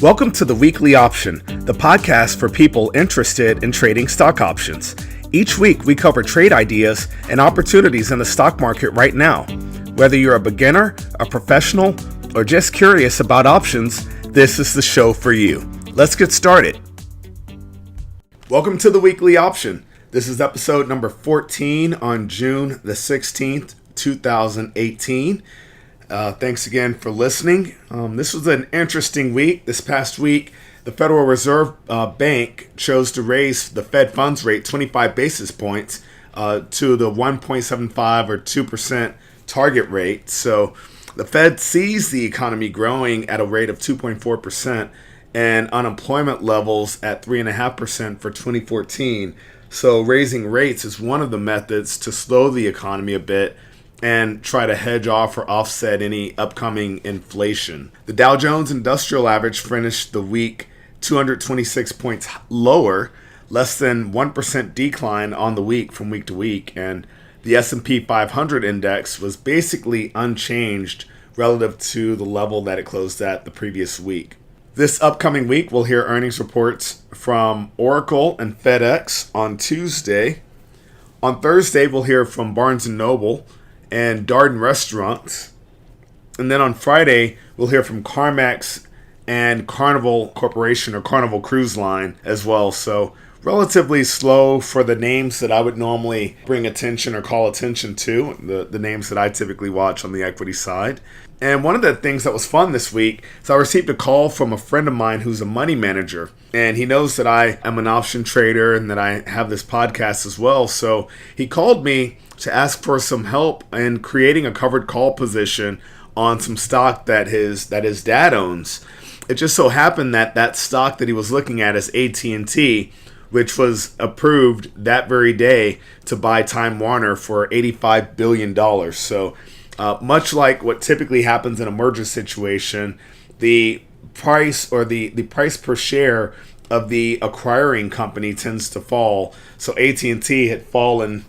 Welcome to the Weekly Option, the podcast for people interested in trading stock options. Each week, we cover trade ideas and opportunities in the stock market right now. Whether you're a beginner, a professional, or just curious about options, this is the show for you. Let's get started. Welcome to the Weekly Option. This is episode number 14 on June the 16th, 2018. Thanks again for listening. This was an interesting week. This past week, the Federal Reserve Bank chose to raise the Fed funds rate 25 basis points to the 1.75 or 2% target rate. So the Fed sees the economy growing at a rate of 2.4% and unemployment levels at 3.5% for 2014. So raising rates is one of the methods to slow the economy a bit and try to hedge off or offset any upcoming inflation. The Dow Jones Industrial average finished the week 226 points lower, less than 1% decline on the week from week to week, and the S&P 500 index was basically unchanged relative to the level that it closed at the previous week. This upcoming week, we'll hear earnings reports from ORCL and FedEx on Tuesday. On Thursday, we'll hear from Barnes & Noble and Darden Restaurants. And then on Friday, we'll hear from Carmax and Carnival Corporation or Carnival Cruise Line as well. So relatively slow for the names that I would normally bring attention or call attention to, the names that I typically watch on the equity side. And one of the things that was fun this week is I received a call from a friend of mine who's a money manager. And he knows that I am an option trader and that I have this podcast as well. So he called me to ask for some help in creating a covered call position on some stock that his dad owns. It just so happened that that stock that he was looking at is AT&T, which was approved that very day to buy Time Warner for $85 billion. So much like what typically happens in a merger situation, the price or the price per share of the acquiring company tends to fall. So AT&T had fallen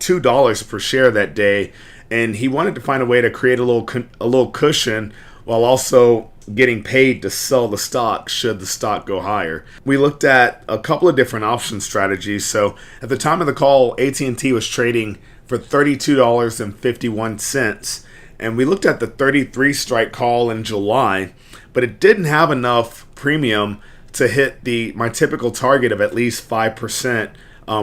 $2 per share that day, and he wanted to find a way to create a little cushion while also getting paid to sell the stock should the stock go higher. We looked at a couple of different option strategies. So at the time of the call, AT&T was trading for $32.51, and we looked at the 33 strike call in July, but it didn't have enough premium to hit my typical target of at least 5%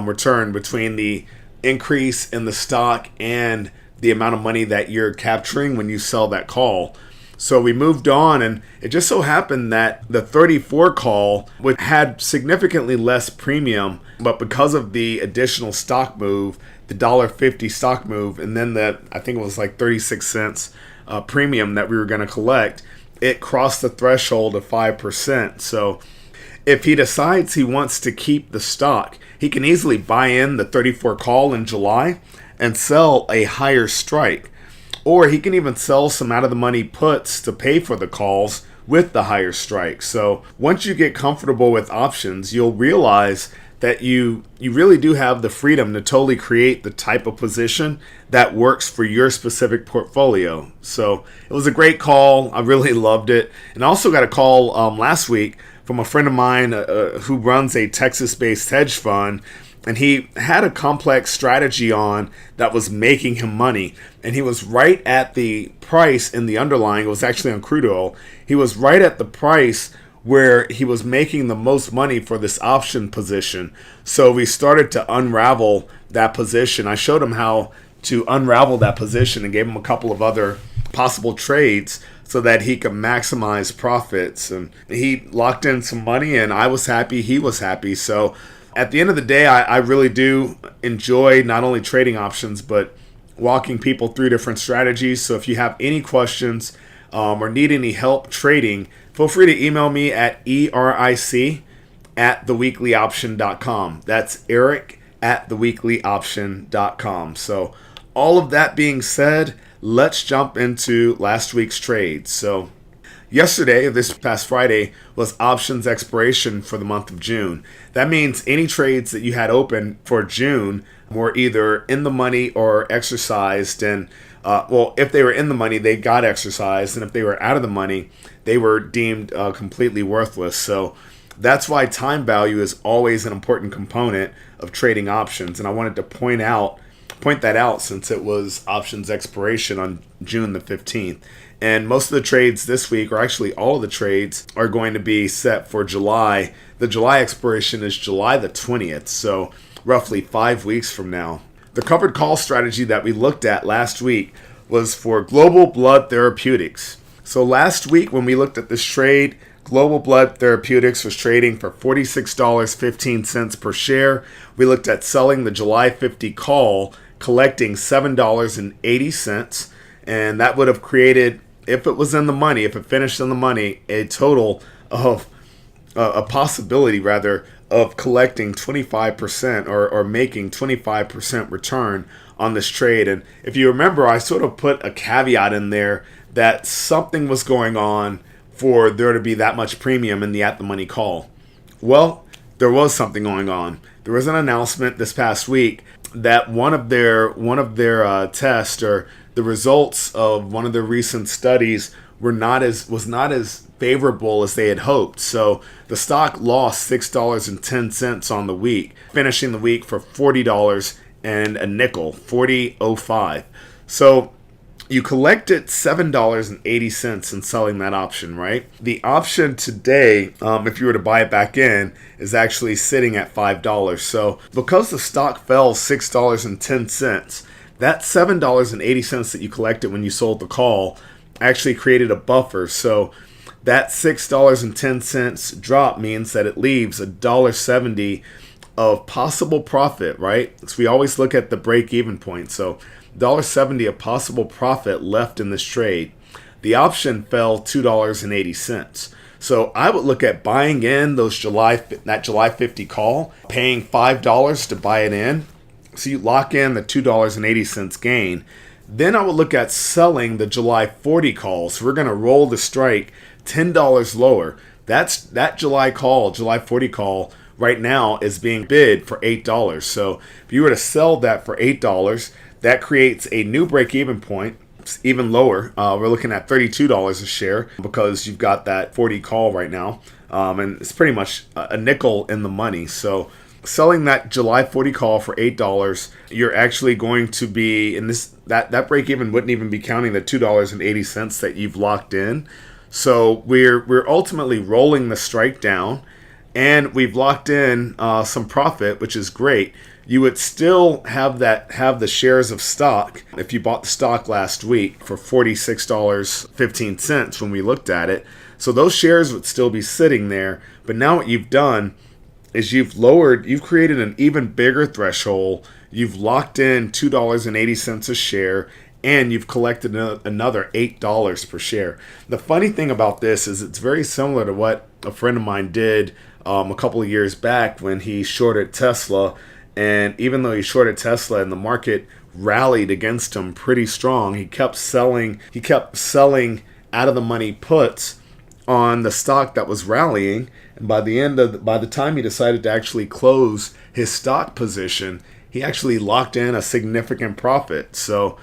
return between the increase in the stock and the amount of money that you're capturing when you sell that call. So we moved on, and it just so happened that the 34 call had significantly less premium, but because of the additional stock move, the $1.50 stock move, and then I think it was like 36 cents premium that we were going to collect, it crossed the threshold of 5%. So if he decides he wants to keep the stock, he can easily buy in the 34 call in July and sell a higher strike. Or he can even sell some out of the money puts to pay for the calls with the higher strike. So once you get comfortable with options, you'll realize that you really do have the freedom to totally create the type of position that works for your specific portfolio. So it was a great call. I really loved it. And I also got a call last week from a friend of mine who runs a Texas-based hedge fund, and he had a complex strategy on that was making him money. And he was right at the price in the underlying. It was actually on crude oil. He was right at the price where he was making the most money for this option position. So we started to unravel that position. I showed him how to unravel that position and gave him a couple of other possible trades so that he could maximize profits. And he locked in some money, and I was happy, he was happy. So at the end of the day, I really do enjoy not only trading options, but walking people through different strategies. So if you have any questions or need any help trading, feel free to email me at eric@theweeklyoption.com. That's eric@theweeklyoption.com. So all of that being said, let's jump into last week's trades. So yesterday, this past Friday, was options expiration for the month of June. That means any trades that you had open for June were either in the money or exercised. And if they were in the money, they got exercised. And if they were out of the money, they were deemed completely worthless. So that's why time value is always an important component of trading options. And I wanted to point that out since it was options expiration on June the 15th. And most of the trades this week, or actually all of the trades, are going to be set for July. The July expiration is July the 20th, so roughly 5 weeks from now. The covered call strategy that we looked at last week was for Global Blood Therapeutics. So last week when we looked at this trade, Global Blood Therapeutics was trading for $46.15 per share. We looked at selling the July 50 call, collecting $7.80, and that would have created, if it was in the money, if it finished in the money, a total of a possibility rather of collecting 25% or making 25% return on this trade. And if you remember, I sort of put a caveat in there that something was going on for there to be that much premium in the at the money call. Well, there was something going on. There was an announcement this past week that one of their tests, or the results of one of their recent studies, was not as favorable as they had hoped. So the stock lost $6.10 on the week, finishing the week for $40 and a nickel, 40.05. So you collected $7.80 in selling that option, right? The option today, if you were to buy it back in, is actually sitting at $5. So because the stock fell $6.10, that $7.80 that you collected when you sold the call actually created a buffer. So that $6.10 drop means that it leaves $1.70 of possible profit, right? So we always look at the break-even point. So $1.70 of possible profit left in this trade. The option fell $2.80. So I would look at buying in that July 50 call, paying $5 to buy it in. So you lock in the $2.80 gain. Then I would look at selling the July 40 call. So we're going to roll the strike $10 lower. That July 40 call right now is being bid for $8. So if you were to sell that for $8, that creates a new break-even point, even lower. We're looking at $32 a share because you've got that 40 call right now. And it's pretty much a nickel in the money. So selling that July 40 call for $8, you're actually going to be in this. That break-even wouldn't even be counting the $2.80 that you've locked in. So we're ultimately rolling the strike down, and we've locked in some profit, which is great. You would still have the shares of stock if you bought the stock last week for $46.15 when we looked at it. So those shares would still be sitting there. But now what you've done is you've created an even bigger threshold. You've locked in $2.80 a share, and you've collected another $8 per share. The funny thing about this is it's very similar to what a friend of mine did a couple of years back when he shorted Tesla. And even though he shorted Tesla and the market rallied against him pretty strong, he kept selling out of the money puts on the stock that was rallying. And by the time he decided to actually close his stock position, he actually locked in a significant profit. So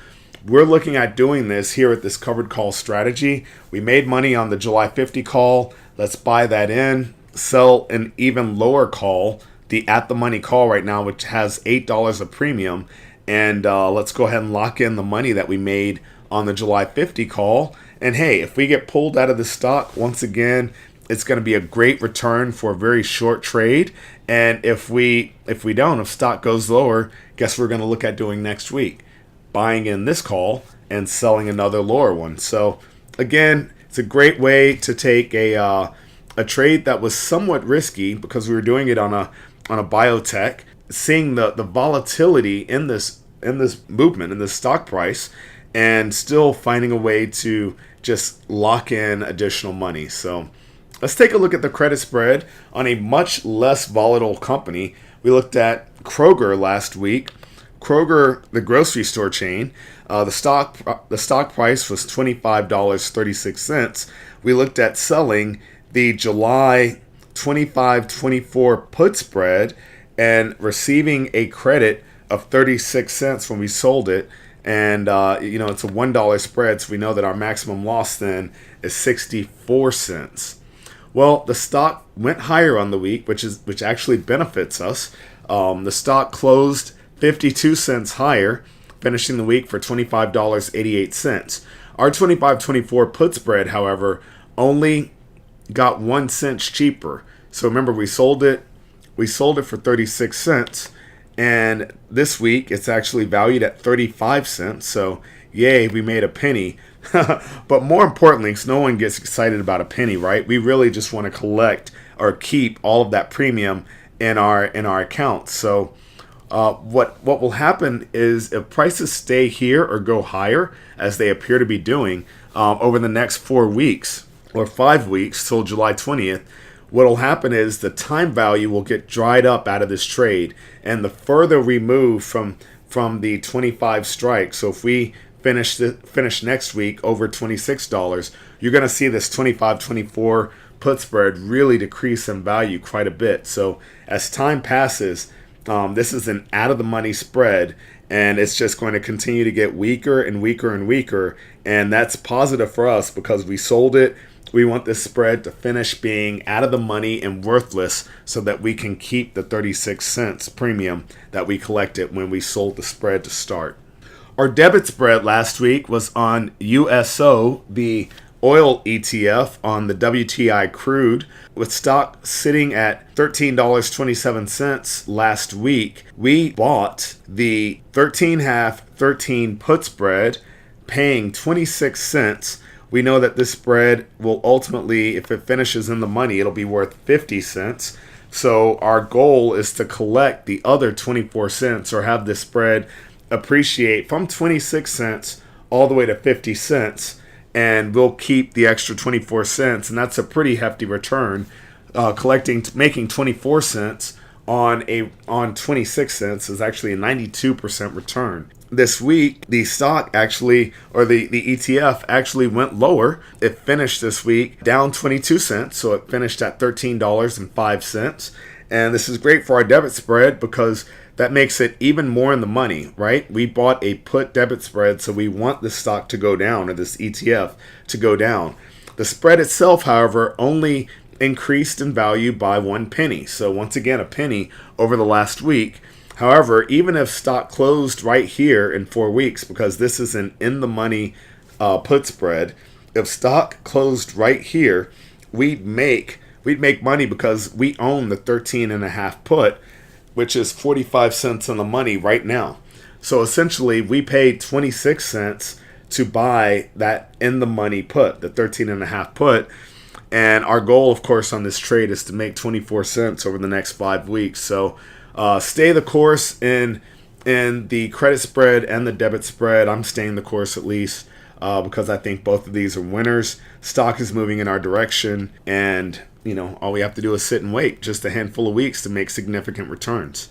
we're looking at doing this here at this covered call strategy. We made money on the July 50 call. Let's buy that in, sell an even lower call, the at the money call right now, which has $8 of premium, and let's go ahead and lock in the money that we made on the July 50 call. And hey, if we get pulled out of the stock, once again, it's going to be a great return for a very short trade. And if stock goes lower, guess what we're going to look at doing next week? Buying in this call and selling another lower one. So again, it's a great way to take a trade that was somewhat risky because we were doing it on a biotech, seeing the volatility in this movement, in this stock price, and still finding a way to just lock in additional money. So let's take a look at the credit spread on a much less volatile company. We looked at Kroger last week. Kroger, the grocery store chain, the stock price was $25.36. We looked at selling the July 25-24 put spread and receiving a credit of 36 cents when we sold it. And, it's a $1 spread, so we know that our maximum loss then is 64 cents. Well, the stock went higher on the week, which actually benefits us. The stock closed 52 cents higher, finishing the week for $25.88. Our 25-24 put spread, however, only got 1 cent cheaper. So remember, we sold it for 36 cents. And this week, it's actually valued at 35 cents. So, yay, we made a penny. But more importantly, because no one gets excited about a penny, right? We really just want to collect or keep all of that premium in our accounts. So, what will happen is if prices stay here or go higher, as they appear to be doing, over the next 4 weeks or 5 weeks till July 20th, what will happen is the time value will get dried up out of this trade, and the further we move from the 25 strike. So if we finish next week over $26, you're going to see this 25-24 put spread really decrease in value quite a bit. So as time passes, this is an out of the money spread, and it's just going to continue to get weaker and weaker and weaker. And that's positive for us because we sold it. We want this spread to finish being out of the money and worthless so that we can keep the 36 cents premium that we collected when we sold the spread to start. Our debit spread last week was on USO, the oil ETF, on the WTI crude, with stock sitting at $13.27 last week. We bought the 13 put spread, paying 26 cents. We know that this spread will ultimately, if it finishes in the money, it'll be worth 50 cents. So our goal is to collect the other 24 cents or have this spread appreciate from 26 cents all the way to 50 cents. And we'll keep the extra 24 cents. And that's a pretty hefty return. Making 24 cents on 26 cents is actually a 92% return. This week, the stock actually, or the ETF actually went lower. It finished this week down 22 cents, so it finished at $13.05. And this is great for our debit spread because that makes it even more in the money, right? We bought a put debit spread, so we want this stock to go down, or this ETF to go down. The spread itself, however, only increased in value by 1 penny. So once again, a penny over the last week. However, even if stock closed right here in 4 weeks, because this is an in-the-money put spread, if stock closed right here, we'd make money because we own the 13.5 put, which is 45 cents on the money right now. So essentially, we paid 26 cents to buy that in-the-money put, the 13.5 put. And our goal, of course, on this trade is to make 24 cents over the next 5 weeks. So stay the course in the credit spread and the debit spread. I'm staying the course at least because I think both of these are winners. Stock is moving in our direction, and all we have to do is sit and wait just a handful of weeks to make significant returns.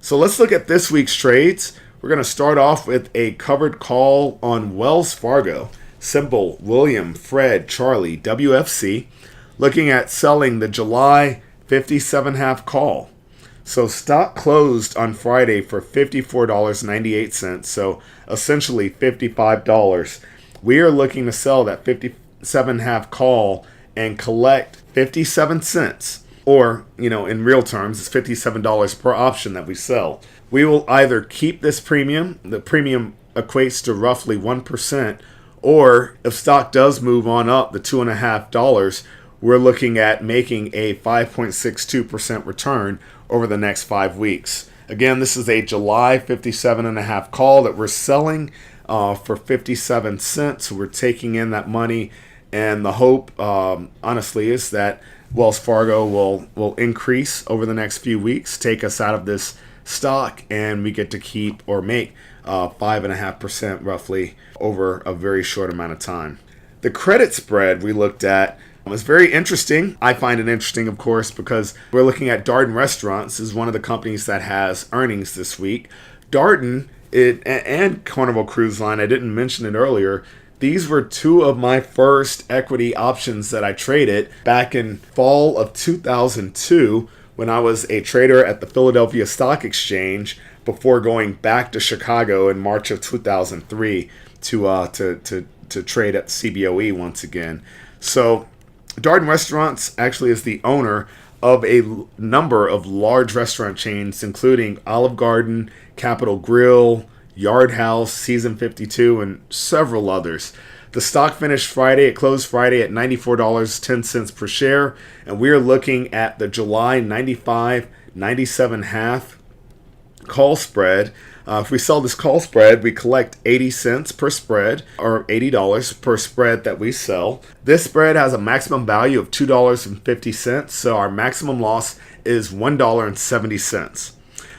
So let's look at this week's trades. We're going to start off with a covered call on Wells Fargo, symbol William, Fred, Charlie, WFC, looking at selling the July 57.5 call. So stock closed on Friday for $54.98, so essentially $55. We are looking to sell that 57.5 call and collect 57 cents, or, in real terms, it's $57 per option that we sell. We will either keep this premium, the premium equates to roughly 1%, or if stock does move on up the $2.50, we're looking at making a 5.62% return over the next 5 weeks. Again, this is a July 57.5 call that we're selling for 57 cents. So we're taking in that money, and the hope, honestly, is that Wells Fargo will increase over the next few weeks, take us out of this stock, and we get to keep or make 5.5% roughly over a very short amount of time. The credit spread we looked at was very interesting. I find it interesting, of course, because we're looking at Darden Restaurants is one of the companies that has earnings this week. Darden and Carnival Cruise Line, I didn't mention it earlier, these were two of my first equity options that I traded back in fall of 2002 when I was a trader at the Philadelphia Stock Exchange before going back to Chicago in March of 2003 to trade at CBOE once again. So Darden Restaurants actually is the owner of a number of large restaurant chains, including Olive Garden, Capitol Grill, Yard House, Season 52, and several others. The stock finished Friday. It closed Friday at $94.10 per share, and we are looking at the July 95.97.5 call spread. If we sell this call spread, we collect 80 cents per spread, or $80 per spread that we sell. This spread has a maximum value of $2.50, so our maximum loss is $1.70.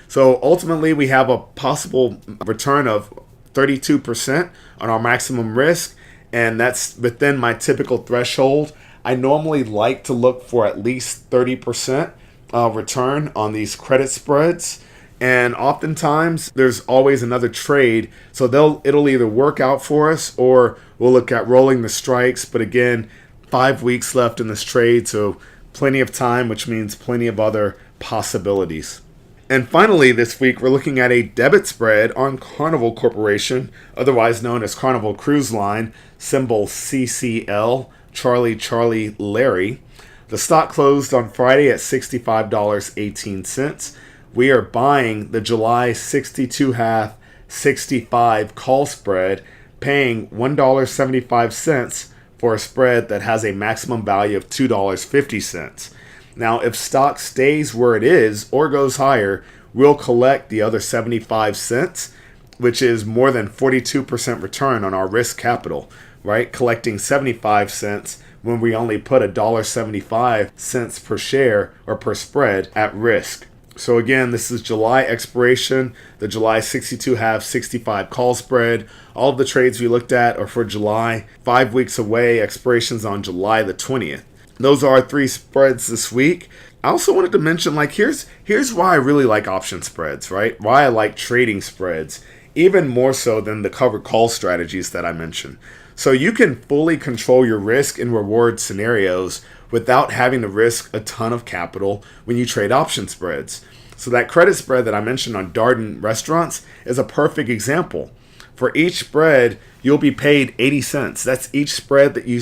So ultimately, we have a possible return of 32% on our maximum risk, and that's within my typical threshold. I normally like to look for at least 30% return on these credit spreads. And oftentimes there's always another trade, so it'll either work out for us or we'll look at rolling the strikes. But again, 5 weeks left in this trade, so plenty of time, which means plenty of other possibilities. And finally, this week we're looking at a debit spread on Carnival Corporation, otherwise known as Carnival Cruise Line, symbol CCL, Charlie Larry. The stock closed on Friday at $65.18. We are buying the July 62.5 65 call spread, paying $1.75 for a spread that has a maximum value of $2.50. Now, if stock stays where it is or goes higher, we'll collect the other 75 cents, which is more than 42% return on our risk capital, right? Collecting 75 cents when we only put $1.75 per share or per spread at risk. So again, this is July expiration, the July 62.5 65 call spread. All of the trades we looked at are for July, 5 weeks away, expirations on July the 20th. Those are our three spreads this week. I also wanted to mention, here's why I really like option spreads, right? Why I like trading spreads, even more so than the covered call strategies that I mentioned. So you can fully control your risk and reward scenarios without having to risk a ton of capital when you trade option spreads. So that credit spread that I mentioned on Darden Restaurants is a perfect example. For each spread, you'll be paid 80 cents. That's each spread that you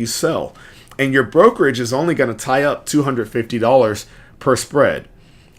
sell. And your brokerage is only going to tie up $250 per spread.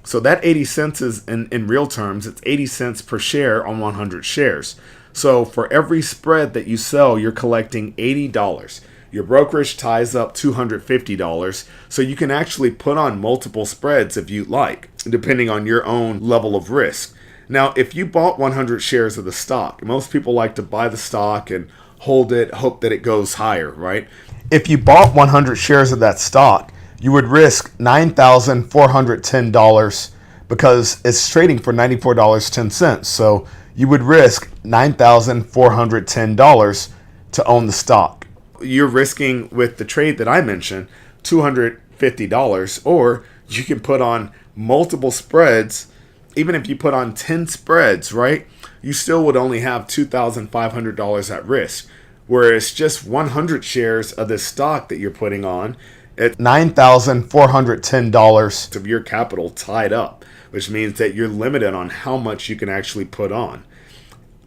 So that 80 cents is, in real terms, it's 80 cents per share on 100 shares. So for every spread that you sell, you're collecting $80. Your brokerage ties up $250, so you can actually put on multiple spreads if you like, depending on your own level of risk. Now, if you bought 100 shares of the stock, most people like to buy the stock and hold it, hope that it goes higher, right? If you bought 100 shares of that stock, you would risk $9,410 because it's trading for $94.10. So you would risk $9,410 to own the stock. You're risking, with the trade that I mentioned, $250, or you can put on multiple spreads. Even if you put on 10 spreads, right, you still would only have $2,500 at risk. Whereas just 100 shares of this stock that you're putting on, at $9,410 of your capital tied up, which means that you're limited on how much you can actually put on.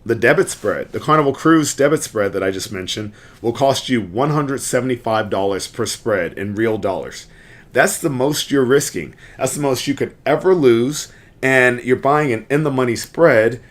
The debit spread, the Carnival Cruise debit spread that I just mentioned, will cost you $175 per spread in real dollars. That's the most you're risking. That's the most you could ever lose, and you're buying an in-the-money spread,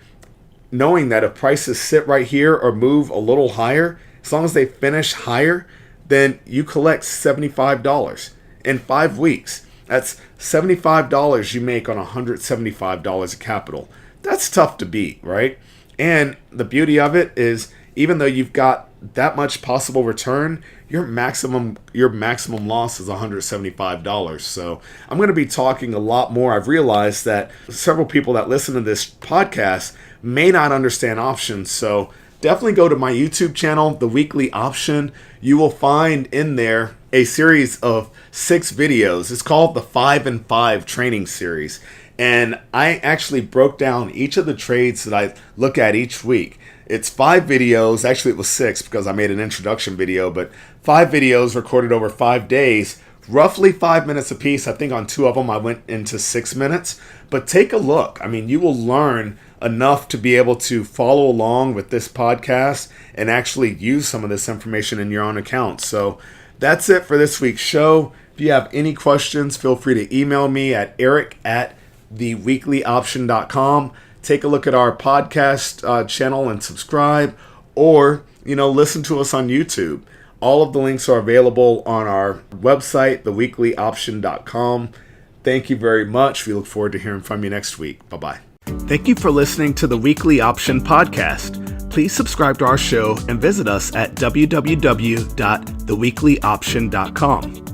knowing that if prices sit right here or move a little higher, as long as they finish higher, then you collect $75 in 5 weeks. That's $75 you make on $175 of capital. That's tough to beat, right? And the beauty of it is, even though you've got that much possible return, your maximum loss is $175. So I'm going to be talking a lot more. I've realized that several people that listen to this podcast may not understand options. So definitely go to my YouTube channel, The Weekly Option. You will find in there a series of 6 videos. It's called the 5 and 5 training series. And I actually broke down each of the trades that I look at each week. It's 5 videos. Actually, it was 6 because I made an introduction video, but 5 videos recorded over 5 days roughly 5 minutes apiece. I think on 2 of them I went into 6 minutes. But take a look. I mean, you will learn enough to be able to follow along with this podcast and actually use some of this information in your own account. So that's it for this week's show. If you have any questions, feel free to email me at eric@theweeklyoption.com. Take a look at our podcast channel and subscribe, or, listen to us on YouTube. All of the links are available on our website, theweeklyoption.com. Thank you very much. We look forward to hearing from you next week. Bye-bye. Thank you for listening to the Weekly Option Podcast. Please subscribe to our show and visit us at www.theweeklyoption.com.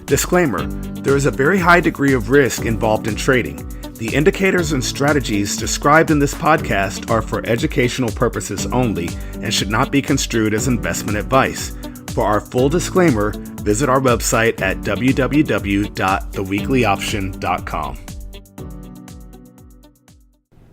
Disclaimer: there is a very high degree of risk involved in trading. The indicators and strategies described in this podcast are for educational purposes only and should not be construed as investment advice. For our full disclaimer, visit our website at www.theweeklyoption.com.